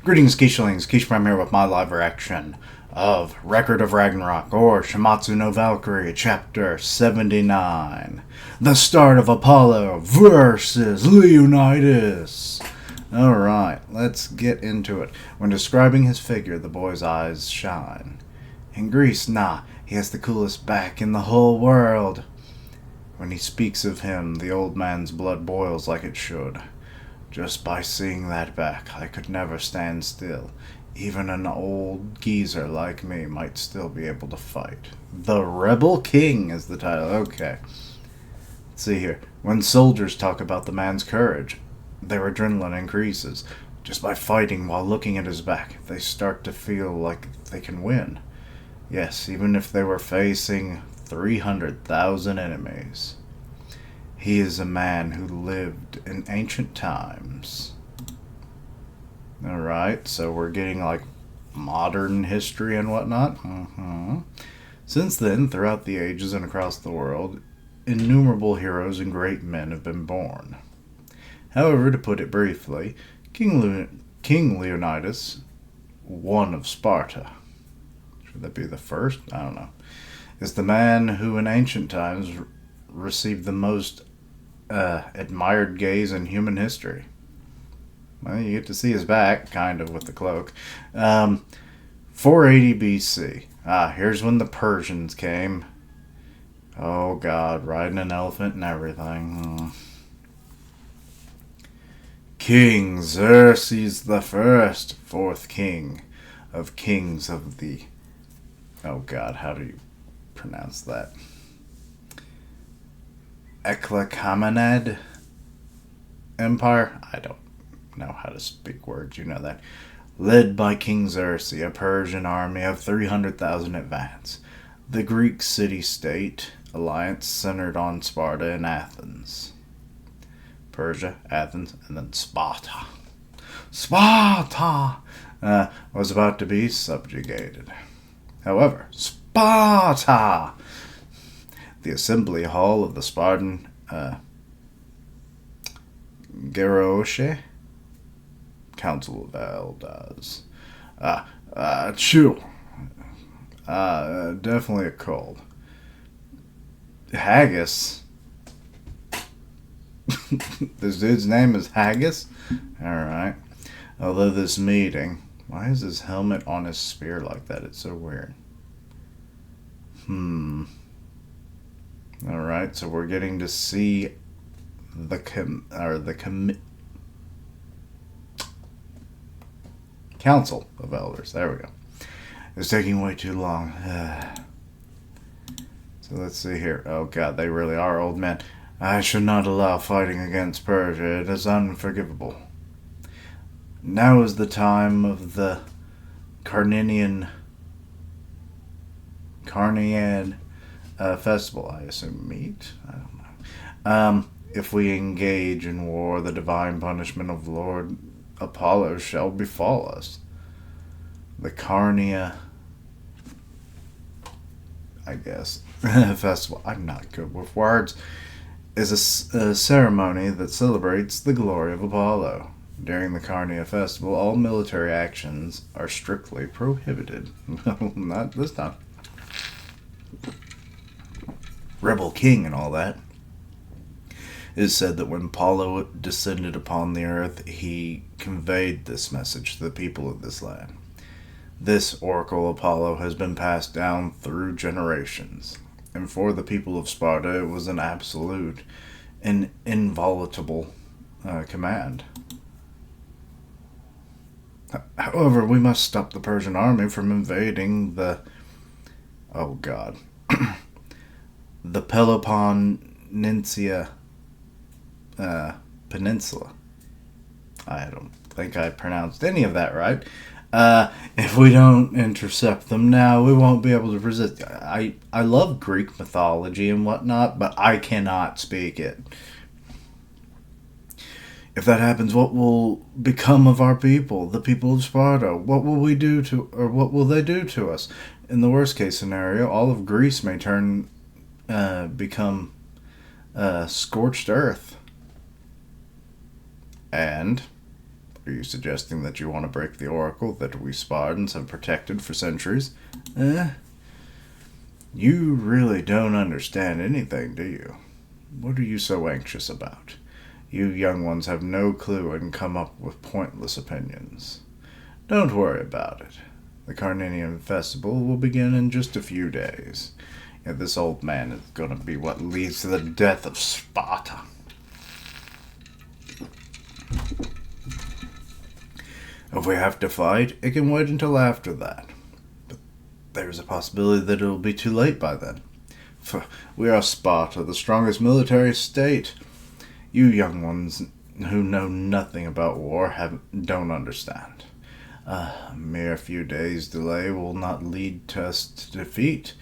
Greetings, Keishlings. Kishprime here with my live reaction of Record of Ragnarok, or Shimatsu no Valkyrie, Chapter 79. The start of Apollo versus Leonidas. Alright, let's get into it. When describing his figure, the boy's eyes shine. In Greece, nah, he has the coolest back in the whole world. When he speaks of him, the old man's blood boils like it should. Just by seeing that back, I could never stand still. Even an old geezer like me might still be able to fight. The Rebel King is the title. Okay. Let's see here. When soldiers talk about the man's courage, their adrenaline increases. Just by fighting while looking at his back, they start to feel like they can win. Yes, even if they were facing 300,000 enemies. He is a man who lived in ancient times. Alright, so we're getting like modern history and whatnot. Since then, throughout the ages and across the world, innumerable heroes and great men have been born. However, to put it briefly, King Leonidas, one of Sparta, should that be the first? I don't know, is the man who in ancient times received the most admired gaze in human history. Well, you get to see his back, kind of, with the cloak. 480 BC. Here's when the Persians came. Oh, God, riding an elephant and everything. King Xerxes the First, fourth king of kings of the... Oh, God, how do you pronounce that? Eclecamenid Empire? I don't know how to speak words, you know that. Led by King Xerxes, a Persian army of 300,000 advance. The Greek city-state alliance centered on Sparta and Athens. Persia, Athens, and then Sparta. Sparta was about to be subjugated. However, Sparta, the assembly hall of the Spartan Garoshe Council of Elders. Definitely a cold. Haggis. This dude's name is Haggis? Alright. Although this meeting... Why is his helmet on his spear like that? It's so weird. Alright, so we're getting to see the Council of Elders. There we go. It's taking way too long. So let's see here. Oh God, they really are old men. I should not allow fighting against Persia. It is unforgivable. Now is the time of the Carnian festival, I assume meat? I don't know. If we engage in war, the divine punishment of Lord Apollo shall befall us. The Carnia, I guess, festival, I'm not good with words, is a ceremony that celebrates the glory of Apollo. During the Carnia festival, all military actions are strictly prohibited. Not this time. Rebel King and all that. It is said that when Apollo descended upon the earth, he conveyed this message to the people of this land. This oracle Apollo has been passed down through generations, and for the people of Sparta it was an absolute and inviolable command. However, we must stop the Persian army from invading the... Oh God. The Peloponnesian Peninsula. I don't think I pronounced any of that right. If we don't intercept them now, we won't be able to resist. I love Greek mythology and whatnot, but I cannot speak it. If that happens, what will become of our people, the people of Sparta? What will we do to, or what will they do to us? In the worst case scenario, all of Greece may become scorched earth. And Are you suggesting that you want to break the oracle that we Spartans have protected for centuries? Eh? You really don't understand anything, do you? What are you so anxious about? You young ones have no clue and come up with pointless opinions. Don't worry about it. The Carninian festival will begin in just a few days. Yet this old man is going to be what leads to the death of Sparta. If we have to fight, it can wait until after that. But there's a possibility that it'll be too late by then. For we are Sparta, the strongest military state. You young ones who know nothing about war don't understand. A mere few days' delay will not lead us to defeat.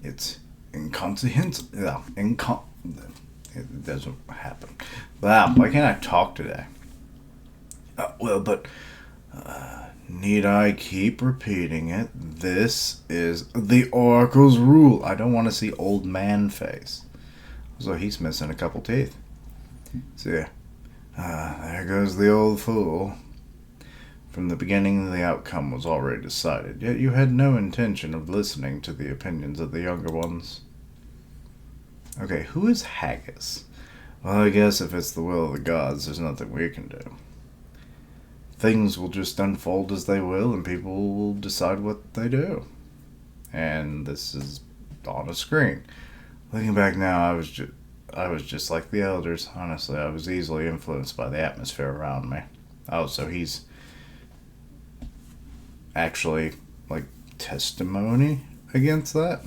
It's incomprehensible. It doesn't happen. Wow, why can't I talk today? Need I keep repeating it? This is the Oracle's rule. I don't want to see old man face. So he's missing a couple teeth. See, there goes the old fool. From the beginning, the outcome was already decided, yet you had no intention of listening to the opinions of the younger ones. Okay, who is Haggis? Well, I guess if it's the will of the gods, there's nothing we can do. Things will just unfold as they will, and people will decide what they do. And this is on a screen. Looking back now, I was just like the elders. Honestly, I was easily influenced by the atmosphere around me. Oh, so he's actually like testimony against that?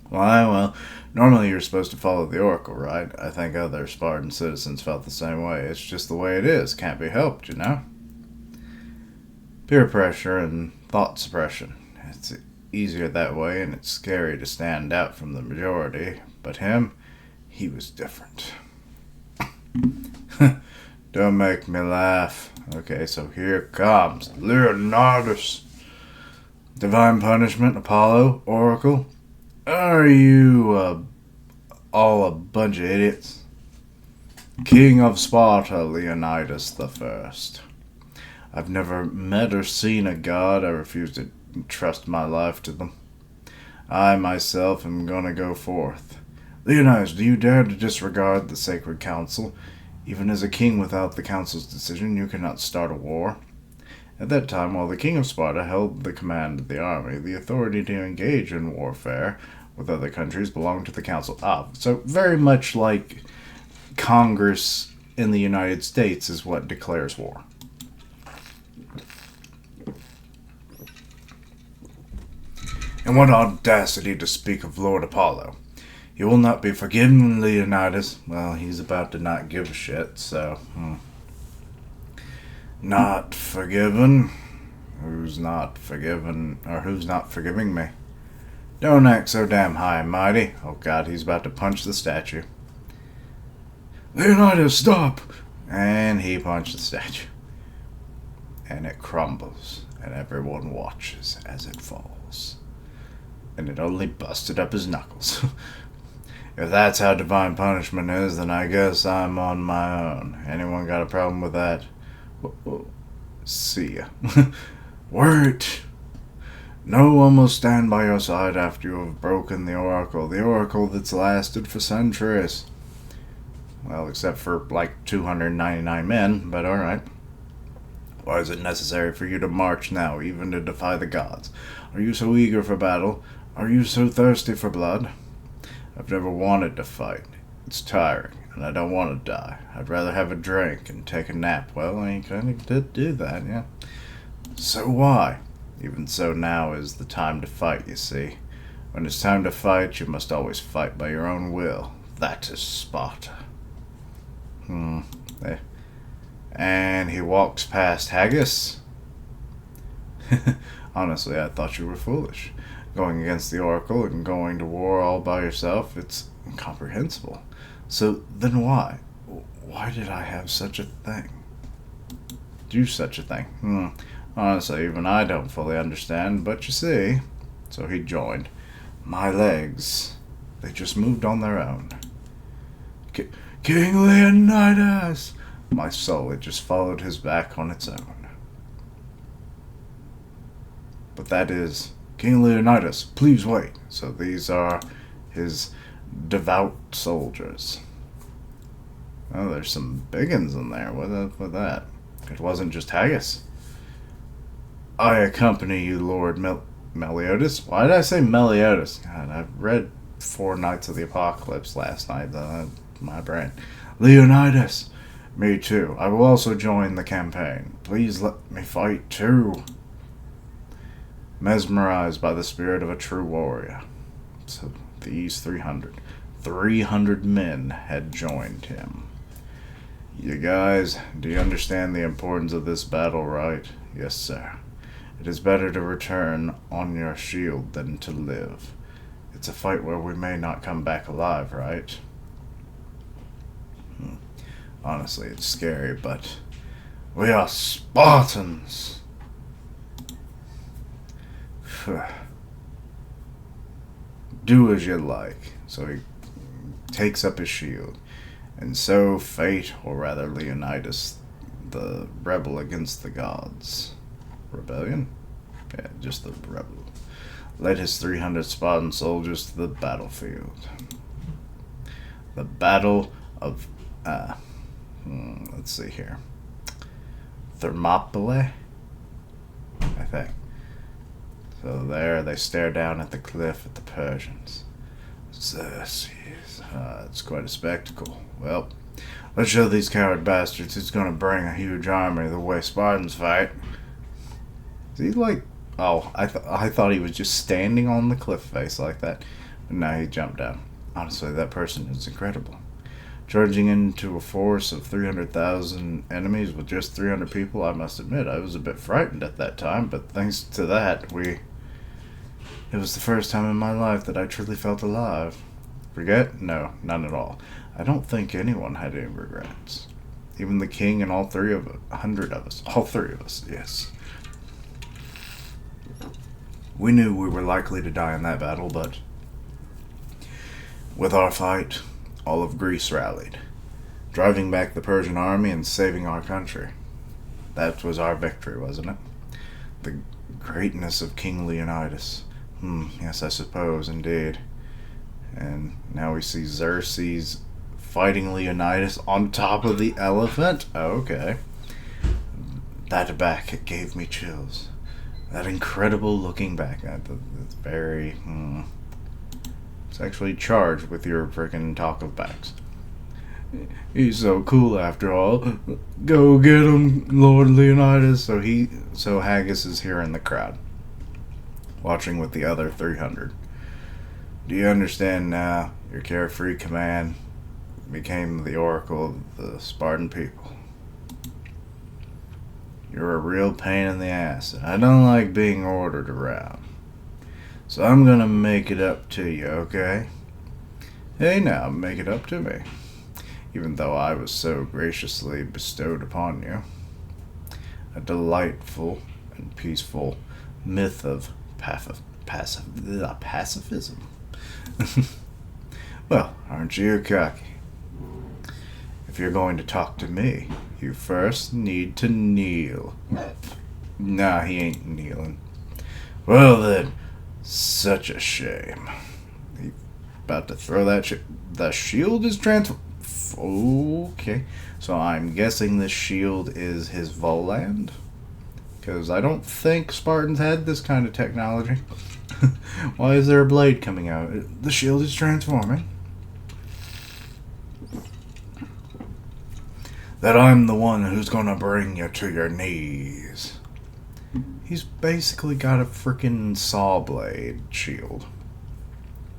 Well, normally you're supposed to follow the oracle, right? I think other Spartan citizens felt the same way. It's just the way it is. Can't be helped, you know? Peer pressure and thought suppression. It's easier that way, and it's scary to stand out from the majority. But him, he was different. Don't make me laugh. Okay, so here comes Leonidas. Divine punishment, Apollo, Oracle. Are you all a bunch of idiots? King of Sparta, Leonidas the First. I've never met or seen a god. I refuse to trust my life to them. I myself am gonna go forth. Leonidas, do you dare to disregard the sacred council? Even as a king without the council's decision, you cannot start a war. At that time, while the king of Sparta held the command of the army, the authority to engage in warfare with other countries belonged to the council. So very much like Congress in the United States is what declares war. And what audacity to speak of Lord Apollo. You will not be forgiven, Leonidas. Well, he's about to not give a shit, so... Not forgiven? Who's not forgiven, or who's not forgiving me? Don't act so damn high and mighty. Oh god, he's about to punch the statue. Leonidas, stop! And he punched the statue. And it crumbles, and everyone watches as it falls. And it only busted up his knuckles. If that's how divine punishment is, then I guess I'm on my own. Anyone got a problem with that? See ya. Wait! No one will stand by your side after you have broken the oracle that's lasted for centuries. Well, except for like 299 men, but alright. Why is it necessary for you to march now, even to defy the gods? Are you so eager for battle? Are you so thirsty for blood? I've never wanted to fight. It's tiring, and I don't want to die. I'd rather have a drink and take a nap. Well, I kind of did do that, yeah. So why? Even so, now is the time to fight, you see. When it's time to fight, you must always fight by your own will. That is Sparta. And he walks past Haggis. Honestly, I thought you were foolish. Going against the oracle and going to war all by yourself, it's incomprehensible. So then why? Why did I have such a thing? Do such a thing? Honestly, even I don't fully understand, but you see. So he joined. My legs, they just moved on their own. King Leonidas! my soul, it just followed his back on its own. But that is King Leonidas. Please wait. So these are his devout soldiers. Oh, there's some biggins in there. What up with that? It wasn't just haggis. I accompany you, Lord Meliodas. Why did I say Meliodas? God, I've read 4 Nights of the Apocalypse last night. My brain. Leonidas. Me too. I will also join the campaign. Please let me fight too. Mesmerized by the spirit of a true warrior. So these 300 men had joined him. You guys, do you understand the importance of this battle, right? Yes, sir. It is better to return on your shield than to live. It's a fight where we may not come back alive, right? Honestly, it's scary, but we are Spartans. Do as you like. So he takes up his shield. And so fate, or rather Leonidas, the rebel against the gods. Rebellion? Yeah, just the rebel. Led his 300 Spartan soldiers to the battlefield. The Battle of, let's see here. Thermopylae? I think. So there they stare down at the cliff at the Persians. Xerxes. It's quite a spectacle. Well, let's show these coward bastards who's going to bring a huge army the way Spartans fight. Is he like... Oh, I thought he was just standing on the cliff face like that. But now he jumped down. Honestly, that person is incredible. Charging into a force of 300,000 enemies with just 300 people, I must admit, I was a bit frightened at that time. But thanks to that, it was the first time in my life that I truly felt alive. Regret? No, none at all. I don't think anyone had any regrets. Even the king and all 300 of us. All 3 of us, yes. We knew we were likely to die in that battle, but with our fight, all of Greece rallied, driving back the Persian army and saving our country. That was our victory, wasn't it? The greatness of King Leonidas. Yes, I suppose, indeed. And now we see Xerxes fighting Leonidas on top of the elephant? Okay. That back, it gave me chills. That incredible looking back. It's very... It's actually charged with your freaking talk of backs. He's so cool after all. Go get him, Lord Leonidas. So Haggis is here in the crowd, watching with the other 300. Do you understand now? Your carefree command became the oracle of the Spartan people. You're a real pain in the ass. I don't like being ordered around. So I'm gonna make it up to you, okay? Hey now, make it up to me. Even though I was so graciously bestowed upon you. A delightful and peaceful myth of pacifism. Well, aren't you cocky? If you're going to talk to me, you first need to kneel. Nah, he ain't kneeling. Well then, such a shame. He about to throw that The shield is Okay, so I'm guessing this shield is his Voland? Because I don't think Spartans had this kind of technology. Why is there a blade coming out? The shield is transforming. That I'm the one who's gonna bring you to your knees. He's basically got a freaking saw blade shield.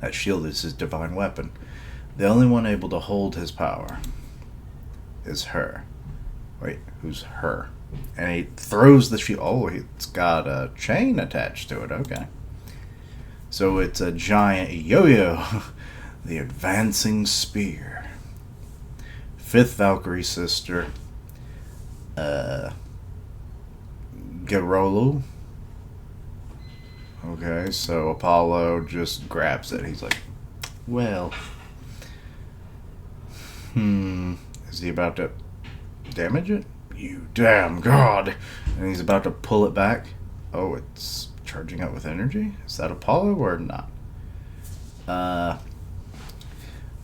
That shield is his divine weapon. The only one able to hold his power is her. Wait, who's her? And he throws the shield. Oh, it's got a chain attached to it. Okay. So it's a giant Yoyo. The advancing spear. 5th Valkyrie sister. Gerolu. Okay, so Apollo just grabs it. He's like, well. Is he about to... damage it? You damn god! And he's about to pull it back. Oh, it's charging up with energy? Is that Apollo or not?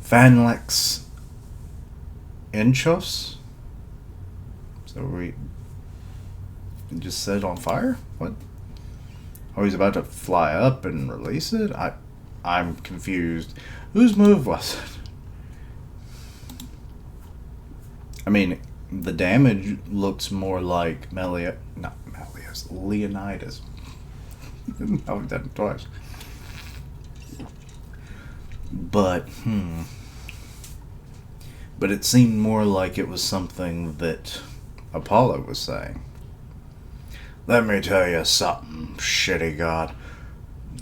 Fanlex Enchos? So we just set it on fire? What? Oh, he's about to fly up and release it? I'm confused. Whose move was it? I mean, the damage looks more like Leonidas. I've done it twice. But it seemed more like it was something that Apollo was saying. Let me tell you something, shitty god.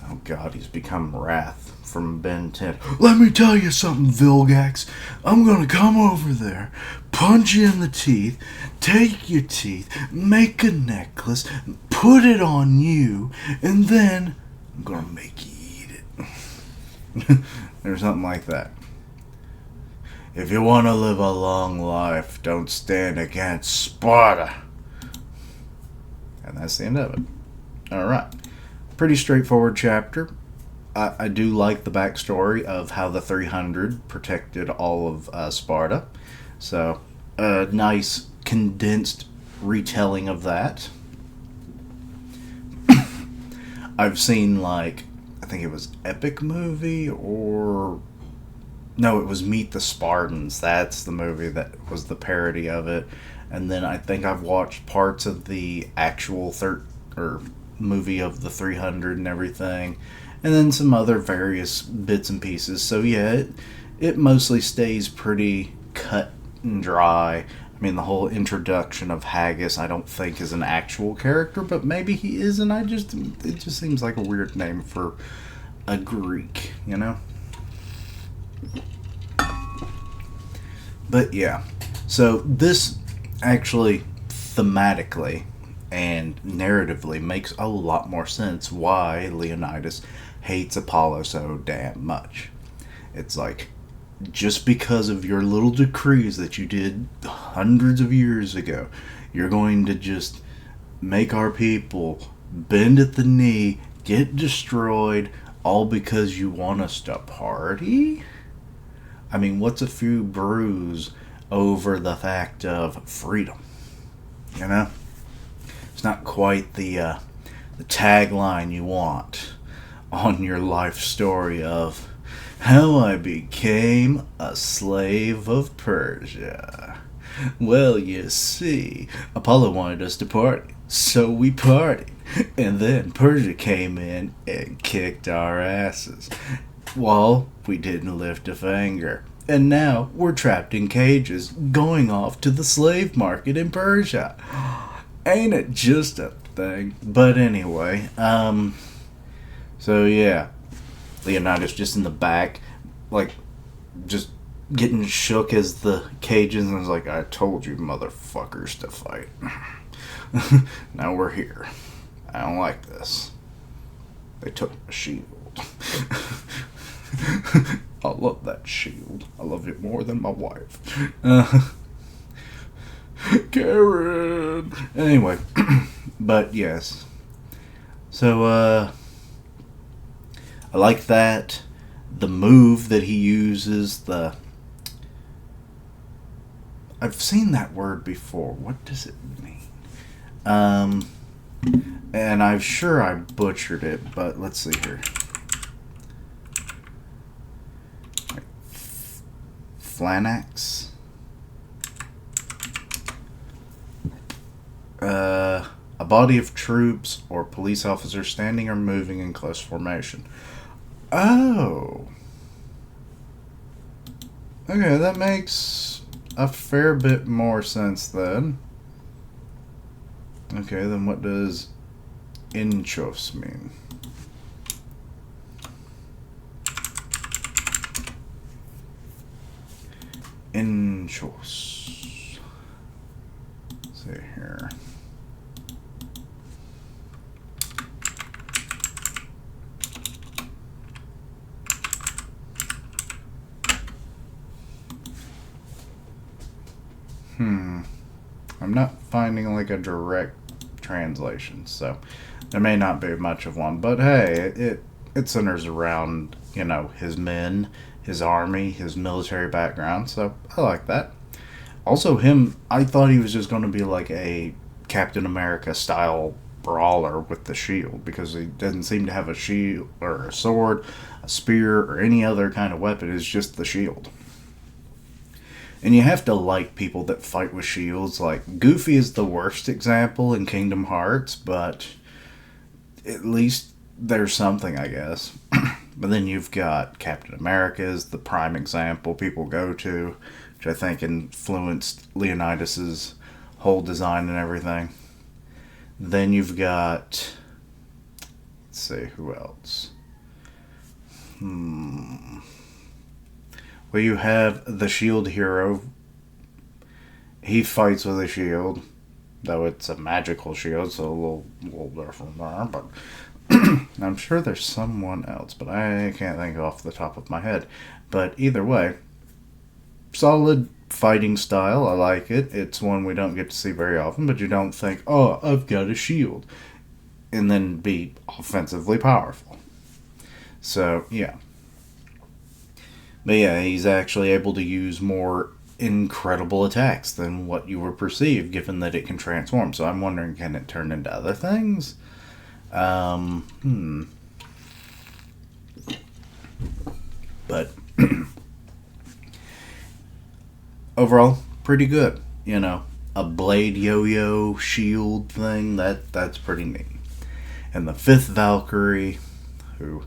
Oh god, he's become Wrath from Ben 10. Let me tell you something, Vilgax. I'm gonna come over there, punch you in the teeth, take your teeth, make a necklace, put it on you, and then I'm gonna make you eat it. Or something like that. If you want to live a long life, don't stand against Sparta. And that's the end of it. Alright. Pretty straightforward chapter. I do like the backstory of how the 300 protected all of Sparta. So, a nice condensed retelling of that. I've seen, I think it was Epic Movie, or... No, it was Meet the Spartans. That's the movie that was the parody of it. And then I think I've watched parts of the actual movie of the 300 and everything. And then some other various bits and pieces. So yeah, it mostly stays pretty cut and dry. I mean, the whole introduction of Haggis I don't think is an actual character, but maybe he is, and it just seems like a weird name for a Greek, you know? But yeah, so this actually thematically and narratively makes a lot more sense why Leonidas hates Apollo so damn much. It's like, just because of your little decrees that you did hundreds of years ago, you're going to just make our people bend at the knee, get destroyed, all because you want us to party? I mean, what's a few brews over the fact of freedom? You know? It's not quite the tagline you want on your life story of how I became a slave of Persia. Well, you see, Apollo wanted us to party, so we partied. And then Persia came in and kicked our asses. Well, we didn't lift a finger. And now we're trapped in cages, going off to the slave market in Persia. Ain't it just a thing? But anyway, so yeah, Leonidas just in the back, just getting shook as the cages, and was like, I told you motherfuckers to fight. Now we're here. I don't like this. They took my shield. I love that shield. I love it more than my wife. Karen! Anyway, but yes. So, I like that. The move that he uses, I've seen that word before. What does it mean? And I'm sure I butchered it, but let's see here. Flanax. A body of troops or police officers standing or moving in close formation. Oh. Okay, that makes a fair bit more sense then. Okay, then what does Inchos mean? Inchos. Let's see here. finding like a direct translation, so there may not be much of one. But hey, it centers around his men, his army, his military background. So I like that. Also, him, I thought he was just going to be like a Captain America style brawler with the shield because he doesn't seem to have a shield or a sword, a spear, or any other kind of weapon. It's just the shield. And you have to like people that fight with shields. Like, Goofy is the worst example in Kingdom Hearts, but at least there's something, I guess. But then you've got Captain America as the prime example people go to, which I think influenced Leonidas's whole design and everything. Then you've got, let's see, who else? Well, you have the shield hero. He fights with a shield, though it's a magical shield, so a little different there. But I'm sure there's someone else, but I can't think off the top of my head. But either way, solid fighting style. I like it. It's one we don't get to see very often, but you don't think, oh, I've got a shield, and then be offensively powerful. So, yeah. But yeah, he's actually able to use more incredible attacks than what you would perceive, given that it can transform. So I'm wondering, can it turn into other things? But overall, pretty good. A blade yo-yo shield thing, that's pretty neat. And the fifth Valkyrie, who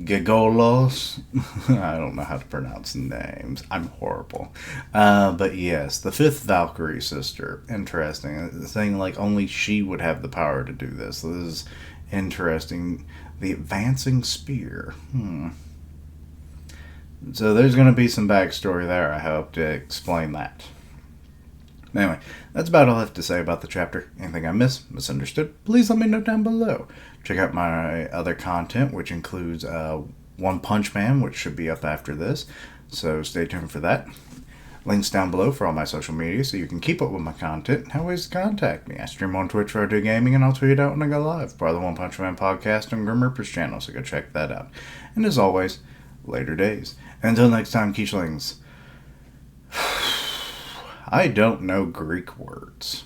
Gigolos. I don't know how to pronounce names. I'm horrible. But yes, the fifth Valkyrie sister. Interesting. Saying like only she would have the power to do this. This is interesting. The advancing spear. So there's going to be some backstory there, I hope, to explain that. Anyway, that's about all I have to say about the chapter. Anything I misunderstood, please let me know down below. Check out my other content, which includes One Punch Man, which should be up after this, so stay tuned for that. Links down below for all my social media so you can keep up with my content and have ways to contact me. I stream on Twitch for do gaming, and I'll tweet out when I go live. Part of the One Punch Man podcast on Grim Reaper's channel, so go check that out. And as always, later days. And until next time, Quichling, I don't know Greek words.